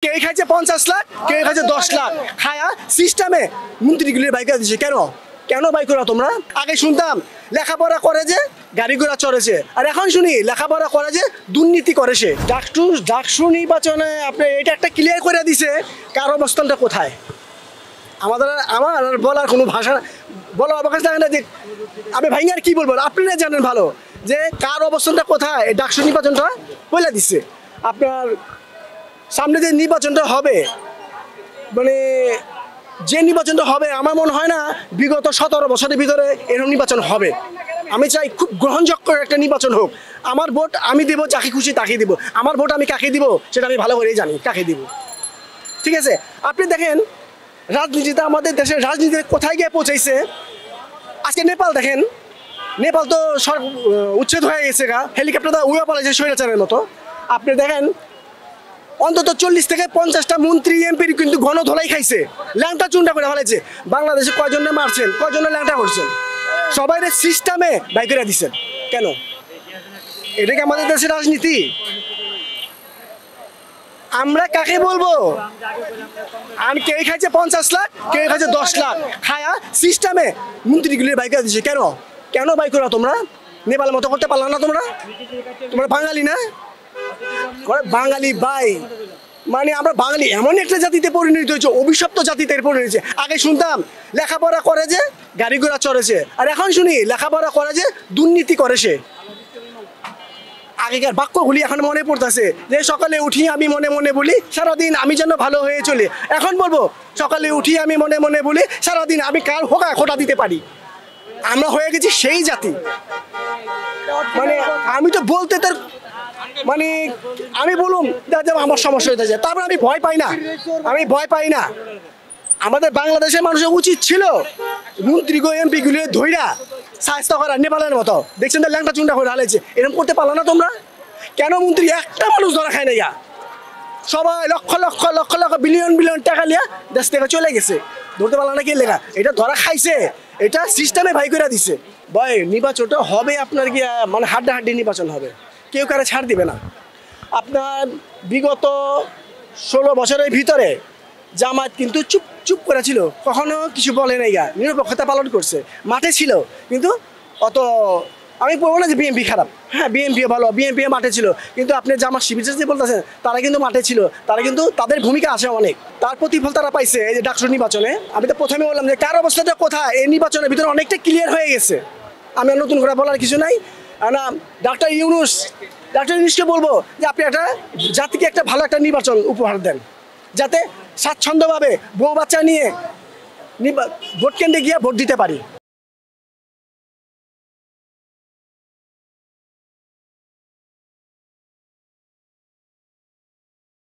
কে খাইছে 50 লাখ, কে খাইছে 10 লাখ, খায়া সিস্টেমে মন্ত্রীগুলির বাইক দিছে। কেন কেন বাইক করা? তোমরা আগে শুনতাম লেখাপড়া করে যে গাড়ি ঘোড়া চড়েছে, আর এখন শুনি লেখাপড়া করে যে দুর্নীতি করেছে। ডাকসু নির্বাচনে আপনি এটা একটা ক্লিয়ার করে দিছে কার অবস্থানটা কোথায়। আমার আর বলার কোনো ভাষা বলার অবকাশ থাকে না। যে আমি ভাই আর কি বলবো, আপনারা জানেন ভালো যে কার অবস্থানটা কোথায়। এই ডাকসু নির্বাচনটা বলে দিচ্ছে। আপনার সামনে যে নির্বাচনটা হবে, মানে যে নির্বাচনটা হবে আমার মনে হয় না বিগত 17 বছরের ভিতরে এরকম নির্বাচন হবে। আমি চাই খুব গ্রহণযোগ্য একটা নির্বাচন হোক। আমার ভোট আমি দেবো যাকে খুশি তাকে দিব। আমার ভোট আমি কাকে দিব সেটা আমি ভালো করেই জানি কাকে দিব। ঠিক আছে, আপনি দেখেন রাজনীতিতে, আমাদের দেশের রাজনীতি কোথায় গিয়ে পৌঁছাইছে। আজকে নেপাল দেখেন, নেপাল তো উচ্ছেদ হয়ে গেছে গা, হেলিকপ্টার উড়ে পালাইছে স্বৈরাচারের মতো। আপনি দেখেন অন্তত 40 থেকে 50টা মন্ত্রী এমপির কিন্তু গণধোলাই খাইছে, ল্যাংটা চুন্ডা করে ফেলেছে। বাংলাদেশে কয়জনে মারছেন, কয়জনে ল্যাংটা করছেন, সবাই সিস্টেমে বাইকেরা দিচ্ছেন। কেন? এটা কি আমাদের দেশের রাজনীতি? আমরা কাকে বলবো? আর কে খাইছে 50 লাখ, কে খাইছে 10 লাখ, খায়া সিস্টেমে মন্ত্রীগুলির বাইকেরা দিচ্ছে। কেন কেন বাইক করা? তোমরা নেপালের মতো করতে পারলা না? তোমরা বাঙালি না? বাঙালি ভাই, মানে আমরা বাঙালি এমন একটা জাতিতে পরিণত হয়েছে, অভিশপ্ত জাতিতে পরিণত হয়েছে। আগে শুনতাম লেখাপড়া করে যে গাড়ি ঘোড়া চড়েছে, আর এখন শুনি লেখাপড়া করে যে দুর্নীতি করেছে। আগেকার বাক্যগুলি এখন মনে পড়তেছে যে সকালে উঠি আমি মনে মনে বলি সারাদিন আমি যেন ভালো হয়ে চলি। এখন বলবো সকালে উঠি আমি মনে মনে বলি সারাদিন আমি কার হোকা খোটা দিতে পারি। আমরা হয়ে গেছি সেই জাতি। মানে আমি তো বলতে তার মানে আমি বলুম আমার সমস্যা হয়ে যায়, তারপর আমি ভয় পাই না। আমাদের বাংলাদেশের মানুষের উচিত ছিল মন্ত্রী গো এমপি গুলি ধইরা স্বাস্থ্য করা নেপালের মতো। দেখছেন তো ল্যাংটা চুন্ডা করে হালাইছে। এরকম করতে পারলো না তোমরা? কেন মন্ত্রী একটা মানুষ ধরা খায় না? ইয়া সবাই লক্ষ লক্ষ লক্ষ লক্ষ বিলিয়ন বিলিয়ন টাকা নিয়ে দেশ থেকে চলে গেছে, ধরতে পারলো না। কি লেখা এটা ধরা খাইছে, এটা সিস্টেমে ভাই করে দিছে। ভাই নির্বাচনটা হবে আপনার কি মানে হাড্ডাহাড্ডি নির্বাচন হবে, কেউ কারে ছাড় দিবে না। আপনার বিগত 16 বছরের ভিতরে জামাত কিন্তু চুপ করে ছিল, কখনো কিছু বলে নাই, গা নিরপেক্ষতা পালন করছে, মাঠে ছিল। কিন্তু অত আমি বলবো না যে বিএনপি খারাপ, হ্যাঁ বিএনপি ভালো, বিএনপি মাঠে ছিল। কিন্তু আপনি জামাত শিবির যে বলতেছেন তারা কিন্তু মাঠে ছিল, তারা কিন্তু তাদের ভূমিকা আছে অনেক, তার প্রতিফল তারা পাইছে এই যে ডাকসু নির্বাচনে। আমি তো প্রথমে বললাম যে কার অবস্থাটা কোথায়, এই নির্বাচনের ভিতরে অনেকটা ক্লিয়ার হয়ে গেছে। আমি নতুন করে বলার কিছু নাই। না ডাক্তার ইউনূসকে বলবো যে আপনি একটা জাতিকে একটা ভালো একটা নির্বাচন উপহার দেন, যাতে স্বাচ্ছন্দ্যভাবে বউ বাচ্চা নিয়ে ভোট কেন্দ্রে গিয়ে ভোট দিতে পারি।